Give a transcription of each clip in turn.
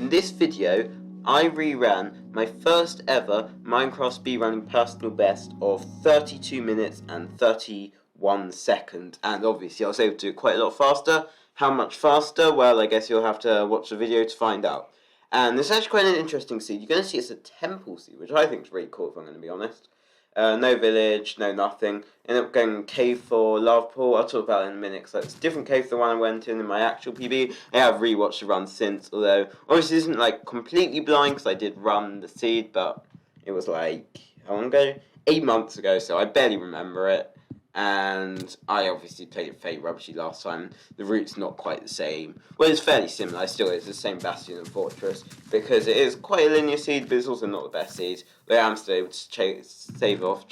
In this video, I reran my first ever Minecraft speedrunning personal best of 32 minutes and 31 seconds, and obviously I was able to do it quite a lot faster. How much faster? Well, I guess you'll have to watch the video to find out. And this is actually quite an interesting seed. You're going to see it's a temple seed, which I think is really cool if I'm going to be honest. No village, no nothing. Ended up going K4 lava pool. I'll talk about it in a minute because it's a different cave than the one I went in my actual PB. I have rewatched the run since, although obviously it isn't like completely blind because I did run the seed, but it was like, how long ago? 8 months ago, so I barely remember it. And I obviously played it fairly rubbishy last time. The route's not quite the same. Well, it's fairly similar. It's the same bastion and fortress because it is quite a linear seed, but it's also not the best seed. But I'm still able to save off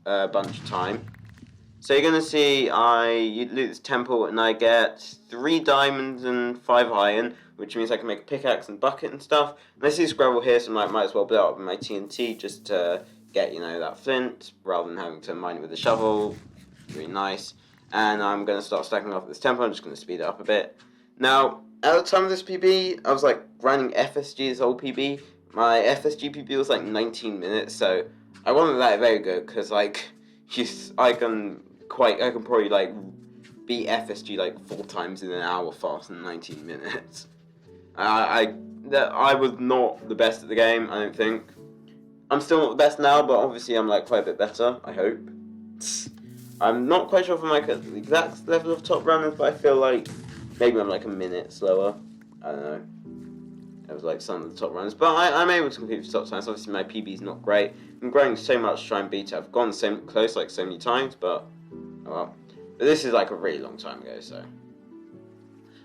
a bunch of time. So you're gonna see you loot this temple and I get 3 diamonds and 5 iron, which means I can make a pickaxe and bucket and stuff. And I see this gravel here, so I might as well blow it up with my TNT just to get that flint rather than having to mine it with a shovel. Really nice. And I'm going to start stacking off this tempo. I'm just going to speed it up a bit. Now, at the time of this PB, I was like grinding FSG this whole PB. My FSG PB was like 19 minutes, so I wasn't that very good because like I can probably like beat FSG like 4 times in an hour faster than 19 minutes. I was not the best at the game, I don't think. I'm still not the best now, but obviously I'm like quite a bit better, I hope. I'm not quite sure if I'm like at the exact level of top runners, but I feel like maybe I'm like a minute slower. I don't know. It was like some of the top runners, but I'm able to compete for top times. Obviously my PB's not great. I'm grinding so much to try and beat it. I've gone so close like so many times, but oh well. But this is like a really long time ago, so.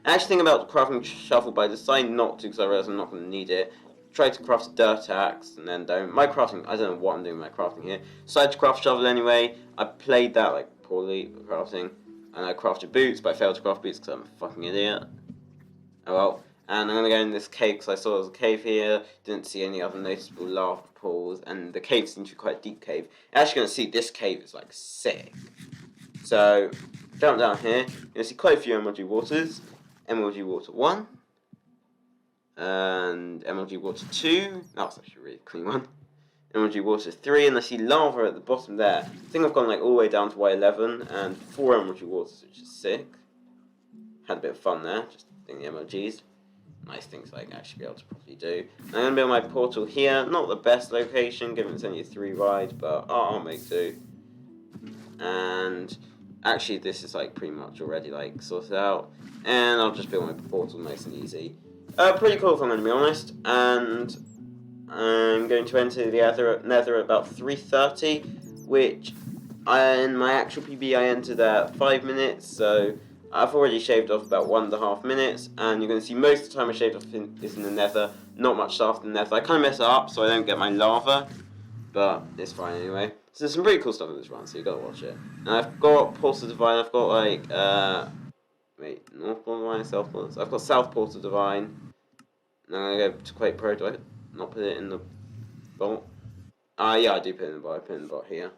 I actually think about crafting shovel, but I decided not to because I realised I'm not going to need it. Tried to craft a dirt axe and then don't. My crafting, I don't know what I'm doing with my crafting here. Decided to craft shovel anyway. I played that like poorly crafting, and I crafted boots, but I failed to craft boots because I'm a fucking idiot. Oh well. And I'm gonna go in this cave because I saw there was a cave here. Didn't see any other noticeable lava pools, and the cave seems to be quite a deep cave. You're actually gonna see this cave is like sick. So jump down here. You're gonna see quite a few MLG waters. MLG water 1. And MLG water 2, that was actually a really clean one. MLG water 3, and I see lava at the bottom there. I think I've gone like all the way down to Y11, and 4 MLG waters, which is sick. Had a bit of fun there, just doing the MLGs. Nice things I can actually be able to properly do. And I'm going to build my portal here, not the best location, given it's only a 3 ride, but I'll make do. And actually this is like pretty much already like sorted out. And I'll just build my portal nice and easy. Pretty cool if I'm going to be honest, and I'm going to enter the nether at about 3:30, which in my actual PB I entered at 5 minutes, so I've already shaved off about 1.5 minutes, and you're going to see most of the time I shaved off is in the nether, not much after the nether. I kind of mess it up so I don't get my lava, but it's fine anyway. So there's some pretty cool stuff in this run, so you got to watch it. And I've got Portal Divine, I've got like, North Portal Divine, South Portal. I've got South Portal Divine. And I'm going to go to Quake Pro. Do I not put it in the vault? Yeah, I do put it in the vault. I put it in the vault here.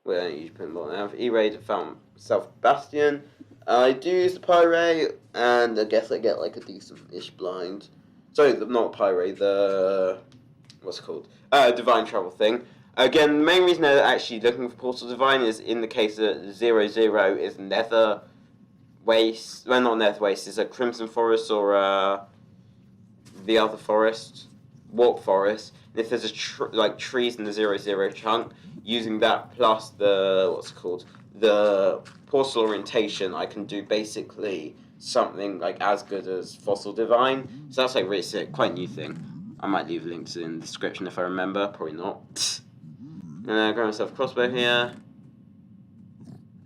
Well, I don't usually put it in the vault now. I've E-Raid found South Bastion. I do use the Pyray, and I guess I get like a decent-ish blind. Sorry, not Pyray, the... what's it called? Divine Travel thing. Again, the main reason I'm actually looking for Portal Divine is in the case that 00 is Nether Waste. Well, not Nether Waste, it's a Crimson Forest or the other forest, Warp Forest. And if there's like trees in the 00 chunk, using that plus the the portal orientation, I can do basically something like as good as Fossil Divine. So that's like really sick, quite a new thing. I might leave a link to it in the description if I remember, probably not. And I grab myself a crossbow here.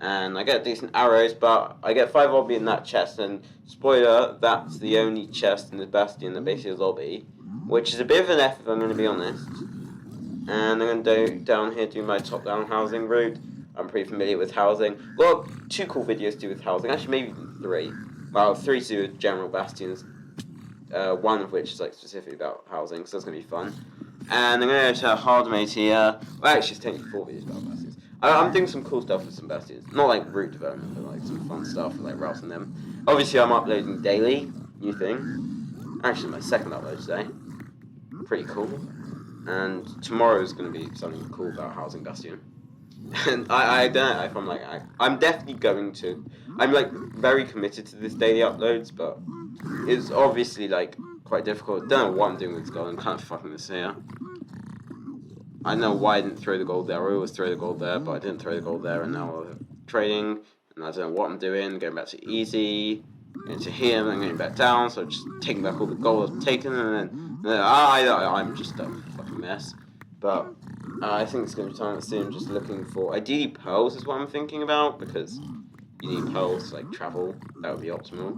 And I get decent arrows, but I get 5 obby in that chest, and spoiler, that's the only chest in the bastion that basically is obby, which is a bit of an F if I'm going to be honest. And I'm going to go down here, do my top-down housing route. I'm pretty familiar with housing. Well, 2 cool videos to do with housing, actually maybe even 3. Well, 3 to do with general bastions, one of which is like specifically about housing, so that's going to be fun. And I'm going to go to hard mode here. Well, actually it's technically 4 videos about bastions. I'm doing some cool stuff with some bastions. Not like route development, but like some fun stuff, like routing them. Obviously, I'm uploading daily, new thing. Actually, my second upload today. Pretty cool. And tomorrow's going to be something cool about Housing Bastion. And I don't know if I'm like, I'm definitely going to. I'm like very committed to this daily uploads, but it's obviously like quite difficult. Don't know what I'm doing with this gold. I'm kind of fucking this here. I know why I didn't throw the gold there. I always throw the gold there, but I didn't throw the gold there, and now I'm trading, and I don't know what I'm doing. Going back to easy, going to here, and then going back down. So I'm just taking back all the gold I've taken, and then I'm just a fucking mess. But I think it's going to be time soon. I'm just looking for ideally pearls is what I'm thinking about, because you need pearls to like travel. That would be optimal.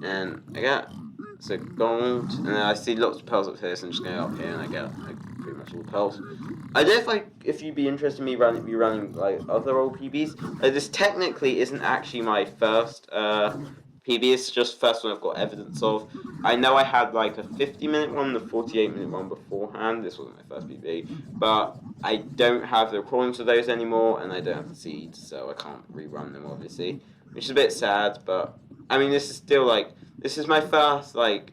And I get so gold, and then I see lots of pearls up here, so I'm just going up here, and I get like pretty much all the pearls. I don't know if you'd be interested in me running like other old PBs. This technically isn't actually my first PB. It's just first one I've got evidence of. I know I had like a 50-minute one, the 48-minute one beforehand. This wasn't my first PB, but I don't have the recordings of those anymore, and I don't have the seeds, so I can't rerun them obviously, which is a bit sad. But I mean, this is still like, this is my first like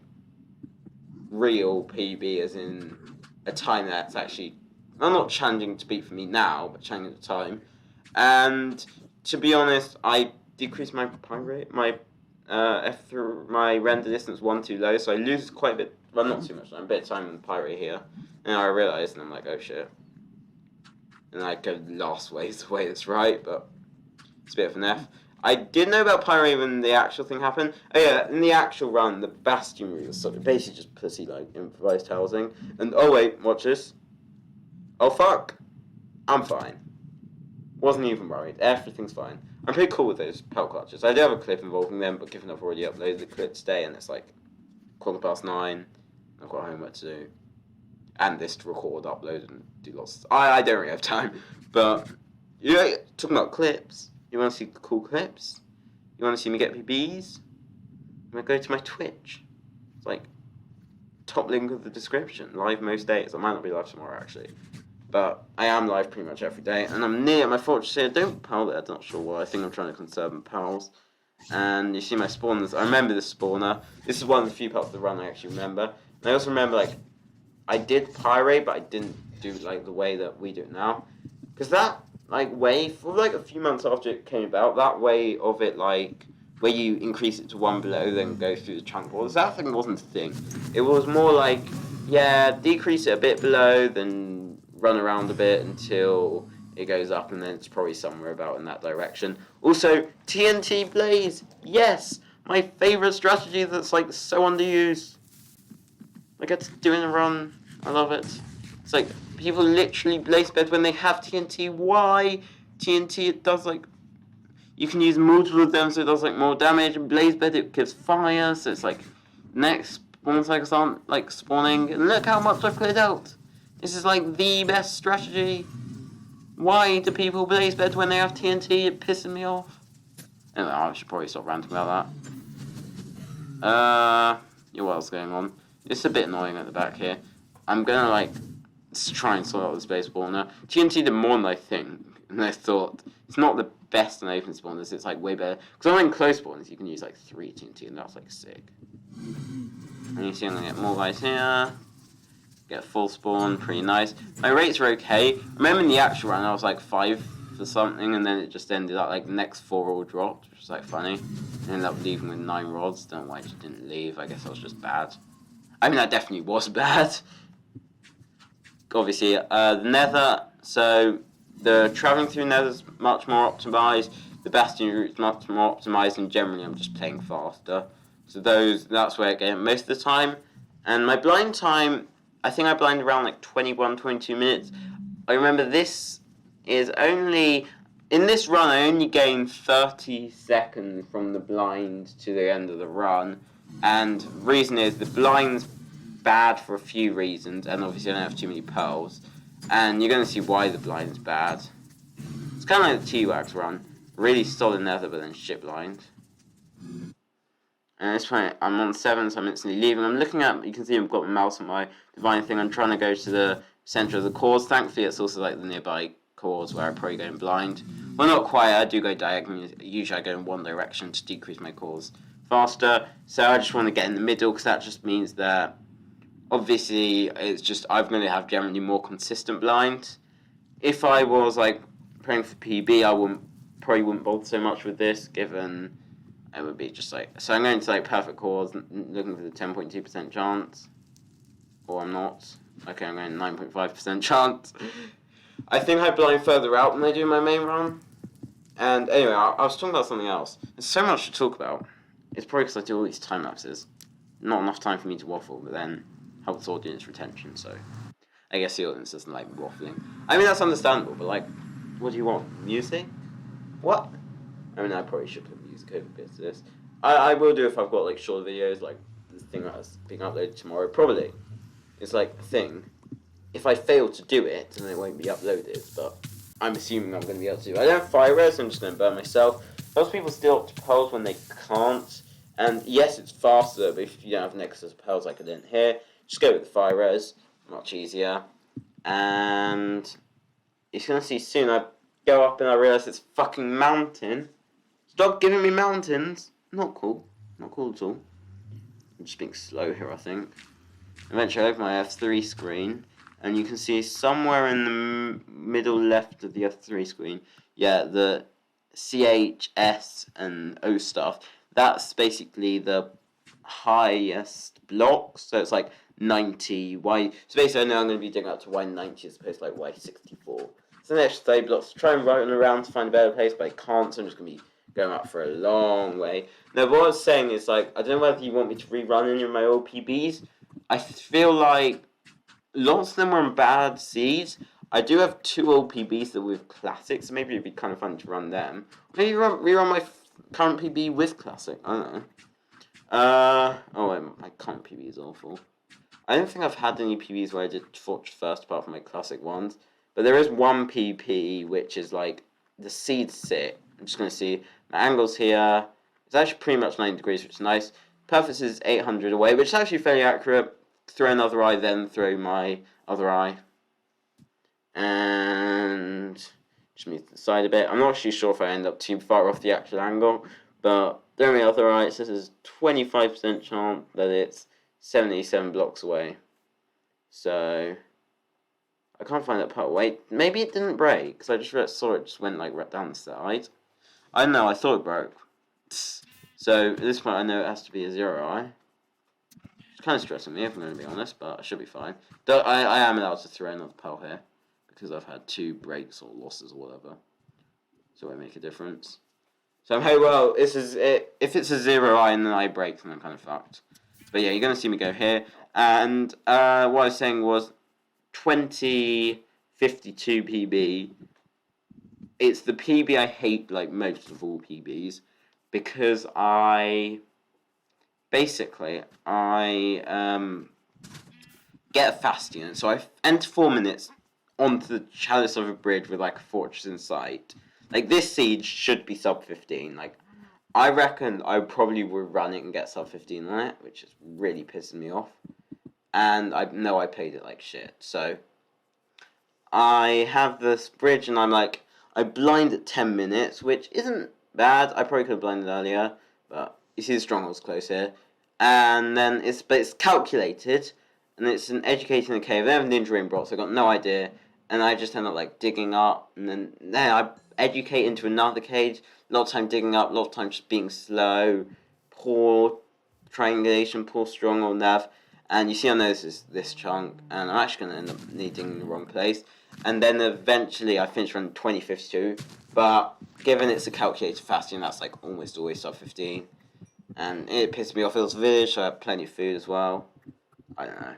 real PB, as in a time that's actually, I'm not challenging to beat for me now, but challenging at the time. And to be honest, I decreased my pine rate, my my render distance 1 too low, so I lose quite a bit. Well, not too much. I'm a bit of time in the pirate here, and I realised, and I'm like, oh shit. And I go last ways the way that's right, but it's a bit of an F. I did know about Pyro when the actual thing happened. Oh yeah, in the actual run, the Bastion route was basically just pussy like improvised housing. And oh wait, watch this. Oh fuck, I'm fine. Wasn't even worried. Everything's fine. I'm pretty cool with those pelt clutches. I do have a clip involving them, but given I've already uploaded the clip today, and it's like 9:15, I've got homework to do, and this to record, upload, and do lots of stuff. I don't really have time, but you know, talking about clips. You want to see cool clips? You want to see me get PBs? I'm going to go to my Twitch. It's like top link of the description. Live most days. I might not be live tomorrow actually, but I am live pretty much every day. And I'm near my fortress here. Don't pal there. I'm not sure why. I think I'm trying to conserve my pals. And you see my spawners. I remember this spawner. This is one of the few parts of the run I actually remember. And I also remember like I did pirate, but I didn't do like the way that we do it now, because that like way for like a few months after it came about, that way of it like where you increase it to 1 below then go through the chunk borders, that thing wasn't a thing. It was more like, yeah, decrease it a bit below, then run around a bit until it goes up, and then it's probably somewhere about in that direction. Also, TNT Blaze, yes, my favourite strategy that's like so underused. I get to do in a run, I love it. It's like, people literally blaze bed when they have TNT. Why? TNT, it does like, you can use multiple of them, so it does like more damage, and blaze bed it gives fire, so it's like next spawn cycles aren't like spawning, and look how much I've cleared out. This is like the best strategy. Why do people blaze bed when they have TNT? It pisses me off. Anyway, I should probably stop ranting about that. Yeah, what else is going on? It's a bit annoying at the back here. I'm gonna like try and sort out the space spawner. TNT did more than I think, and I thought it's not the best in open spawners. It's like way better because I'm in close spawners. You can use like 3 TNT, and that's like sick. And you see, I'm gonna get more guys here. Get full spawn, pretty nice. My rates are okay. I remember in the actual run I was like 5 for something, and then it just ended up like the next 4 all dropped, which was like funny. I ended up leaving with 9 rods. Don't know why I just didn't leave. I guess I was just bad. I mean, I definitely was bad. Obviously, the Nether. So the traveling through Nether is much more optimized. The Bastion route is much more optimized, and generally I'm just playing faster. So that's where I get most of the time. And my blind time, I think I blind around like 21, 22 minutes. I remember this is only, in this run I only gained 30 seconds from the blind to the end of the run. And the reason is the blind's bad for a few reasons, and obviously I don't have too many pearls. And you're going to see why the blind's bad. It's kind of like the T-Wax run. Really solid Nether, but then shit blind. And at this point, I'm on 7, so I'm instantly leaving. I'm looking at, you can see I've got my mouse on my divine thing. I'm trying to go to the centre of the cores. Thankfully, it's also like the nearby cores where I probably go in blind. Well, not quite. I do go diagonally. Usually I go in one direction to decrease my cores faster. So I just want to get in the middle because that just means that obviously it's just I'm going to have generally more consistent blinds. If I was like playing for PB, I probably wouldn't bother so much with this, given it would be just like, so I'm going to like perfect calls, looking for the 10.2% chance, or I'm not. Okay, I'm going 9.5% chance. I think I blind further out when I do my main run. And anyway, I was talking about something else. There's so much to talk about. It's probably because I do all these time lapses. Not enough time for me to waffle, but then helps audience retention, so I guess the audience doesn't like waffling. I mean, that's understandable, but like, what do you want? Music? What? I mean, I probably should put music over bits of this. I will do if I've got like short videos, like the thing that's being uploaded tomorrow. Probably. It's like the thing. If I fail to do it, then it won't be uploaded, but I'm assuming I'm going to be able to. I don't have fire res, so I'm just going to burn myself. Most people steal up to pearls when they can't. And yes, it's faster, but if you don't have Nexus pearls like I didn't here, just go with the fire res. Much easier. And you're going to see soon I go up and I realise it's fucking mountain. Stop giving me mountains. Not cool. Not cool at all. I'm just being slow here, I think. Eventually I open my F3 screen. And you can see somewhere in the middle left of the F3 screen, yeah, the CH, S, and O stuff. That's basically the highest blocks. So it's like 90, Y. So basically I know I'm going to be digging up to Y90 as opposed to like Y64. So the next 30 blocks to try and run around to find a better place, but I can't, so I'm just going to be going up for a long way. Now what I was saying is like, I don't know whether you want me to rerun any of my old PBs. I feel like lots of them were in bad seeds. I do have 2 old PBs that were with Classic, so maybe it'd be kind of fun to run them. Maybe rerun my current PB with Classic. I don't know. Oh wait, my current PB is awful. I don't think I've had any PBs where I did Forge first apart from my Classic ones. But there is one PP which is like the seeds sit. I'm just going to see my angles here. It's actually pretty much 90 degrees, which is nice. Perfect is 800 away, which is actually fairly accurate. Throw another eye, then throw my other eye. And just move to the side a bit. I'm not actually sure if I end up too far off the actual angle, but throw my other eye. It says there's 25% chance that it's 77 blocks away. So I can't find that part. Wait, maybe it didn't break, because I just saw it just went like right down the side. I don't know, I thought it broke. So at this point I know it has to be a 0 eye. It's kind of stressing me if I'm going to be honest, but I should be fine. Though I am allowed to throw another pearl here, because I've had 2 breaks or losses or whatever. So it won't make a difference. So I'm hoping, well, this is it. If it's a 0 eye and then I break, then I'm kind of fucked. But yeah, you're going to see me go here. And what I was saying was 2052 PB. It's the PB I hate like most of all PBs, because basically, I get a fast unit, so I enter 4 minutes onto the chalice of a bridge with like a fortress in sight. Like this siege should be sub 15. Like I reckon I probably would run it and get sub 15 on it, which is really pissing me off. And I know I played it like shit. So I have this bridge and I'm like, I blind at 10 minutes, which isn't bad. I probably could have blinded earlier, but you see the strongholds close here. And then it's calculated, and it's an educating the cave. They have ninja ring brought, so I got no idea. And I just end up like digging up, and then I educate into another cage. A lot of time digging up, a lot of time just being slow, poor triangulation, poor stronghold nav. And you see I know this is this chunk, and I'm actually going to end up needing the wrong place. And then eventually I finish around 2052, but given it's a calculated fasting, that's like almost always sub 15. And it pissed me off. It was a village, so I had plenty of food as well. I don't know.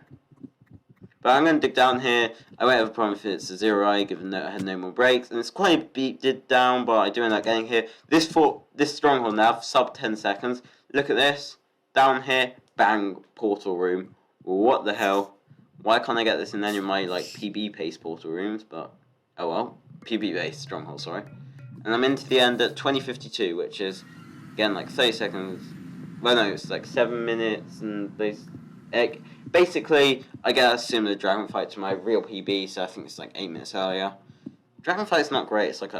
But I'm going to dig down here. I won't have a problem if it's a 0 eye, given that I had no more breaks. And it's quite a beat did down, but I do end up getting here. This stronghold now, sub 10 seconds. Look at this. Down here, bang, portal room. What the hell? Why can't I get this in any of my like PB pace portal rooms? But oh well, PB base stronghold, sorry. And I'm into the end at 2052, which is again like 30 seconds. Well, no, it's like 7 minutes, and basically I get a similar dragon fight to my real PB, so I think it's like 8 minutes earlier. Dragon fight's not great. It's like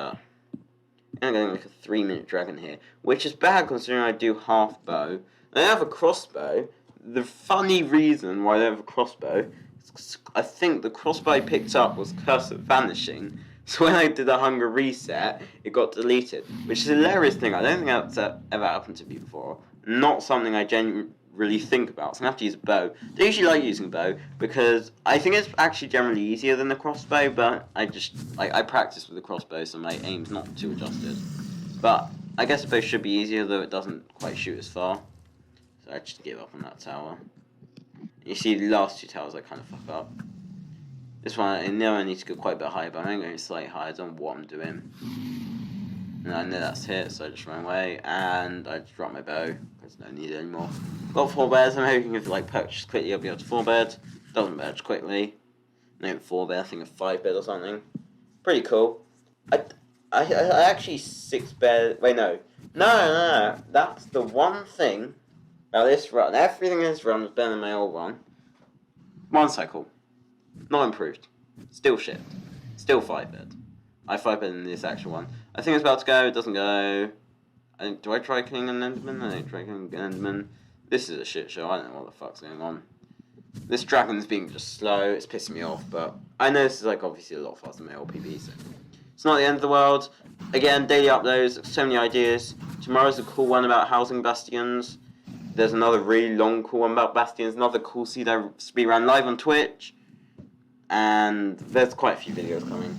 I'm getting like a 3-minute dragon here, which is bad considering I do half bow. I don't have a crossbow. The funny reason why I don't have a crossbow is I think the crossbow I picked up was Curse of Vanishing. So when I did a hunger reset, it got deleted, which is a hilarious thing. I don't think that's ever happened to me before. Not something I genuinely think about. So I'm going to have to use a bow. I usually like using a bow because I think it's actually generally easier than the crossbow, but I practice with the crossbow, so my aim's not too adjusted. But I guess a bow should be easier, though it doesn't quite shoot as far. So I just give up on that tower. You see the last two towers I kind of fuck up. This one, I know I need to go quite a bit higher, but I'm going slightly higher. I don't know what I'm doing. And I know that's hit, so I just ran away, and I just dropped my bow, because no need it anymore. Got 4 bears. I'm hoping if like purchase quickly I'll be able to 4-bed. Doesn't purchase quickly. No 4-bed, I think a 5-bed or something. Pretty cool. I actually 6-bed, wait no. No, that's the one thing about this run. Everything in this run was better than my old one. One cycle. Not improved. Still shit. Still 5-bed. I 5-bed in this actual one. I think it's about to go. It doesn't go. Do I try killing an Enderman? I don't try killing an Enderman. This is a shit show. I don't know what the fuck's going on. This dragon's being just slow. It's pissing me off. But I know this is like obviously a lot faster than my old PB. So it's not the end of the world. Again, daily uploads. So many ideas. Tomorrow's a cool one about housing bastions. There's another really long cool one about bastions. Another cool speedrun live on Twitch. And there's quite a few videos coming.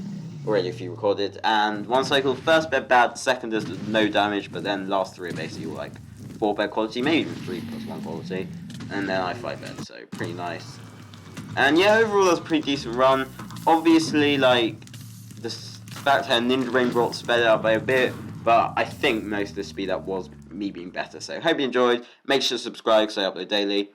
Already a few recorded. And one cycle, first bed bad, second does no damage, but then last 3 are basically like 4-bed quality, maybe even 3+1 quality. And then I 5-bed, so pretty nice. And yeah, overall that was a pretty decent run. Obviously, like, the fact that Ninja Rain brought sped it up by a bit, but I think most of the speed up was me being better. So hope you enjoyed. Make sure to subscribe because I upload daily.